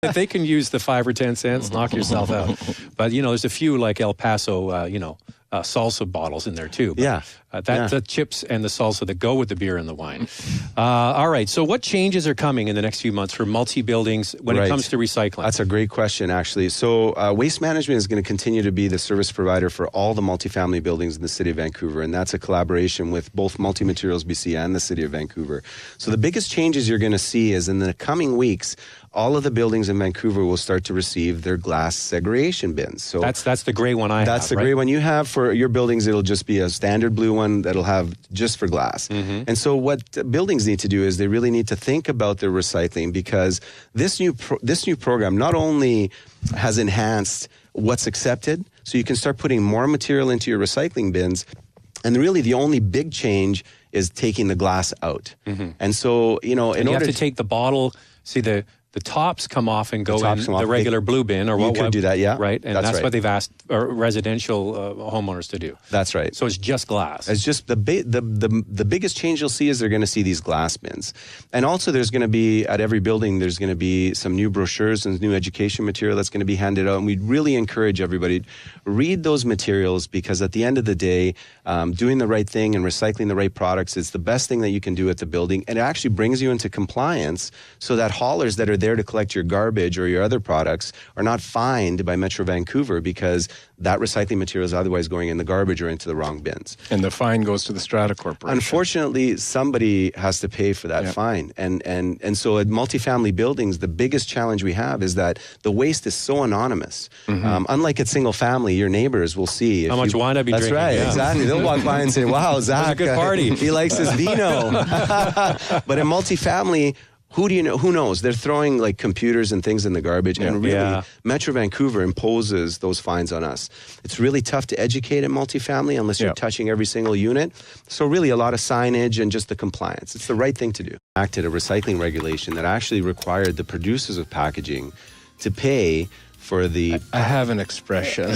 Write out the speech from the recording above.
if they can use the 5 or 10 cents, knock yourself out. But, you know, there's a few like El Paso, salsa bottles in there too. But, the chips and the salsa that go with the beer and the wine. All right. So what changes are coming in the next few months for multi-buildings when it comes to recycling? That's a great question, actually. So Waste Management is going to continue to be the service provider for all the multifamily buildings in the City of Vancouver, and that's a collaboration with both Multi-Materials BC and the City of Vancouver. So the biggest changes you're going to see is in the coming weeks, all of the buildings in Vancouver will start to receive their glass segregation bins. So that's the gray one I have. That's the gray one you have. For your buildings, it'll just be a standard blue one that'll have just for glass. Mm-hmm. And so what buildings need to do is they really need to think about their recycling, because this new program not only has enhanced what's accepted, so you can start putting more material into your recycling bins, and really the only big change is taking the glass out. Mm-hmm. And so, you know, you have to take the bottle, see the tops come off and go in the regular blue bin, or you could do that, yeah. Right, and that's what they've asked residential homeowners to do. That's right. So it's just glass. It's just the biggest change you'll see is they're going to see these glass bins, and also there's going to be at every building there's going to be some new brochures and new education material that's going to be handed out, and we really encourage everybody to read those materials, because at the end of the day, doing the right thing and recycling the right products is the best thing that you can do at the building, and it actually brings you into compliance so that haulers that are there to collect your garbage or your other products are not fined by Metro Vancouver, because that recycling material is otherwise going in the garbage or into the wrong bins. And the fine goes to the Strata Corporation. Unfortunately, somebody has to pay for that fine. And so at multifamily buildings, the biggest challenge we have is that the waste is so anonymous. Mm-hmm. Unlike at single family, your neighbors will see how much wine I've been drinking. That's right, exactly. They'll walk by and say, wow, Zach, a good party. He likes his vino. But in multifamily, who knows? They're throwing like computers and things in the garbage, and really, Metro Vancouver imposes those fines on us. It's really tough to educate in multifamily unless you're touching every single unit. So really a lot of signage and just the compliance. It's the right thing to do. Acted a recycling regulation that actually required the producers of packaging to pay for the... I have an expression.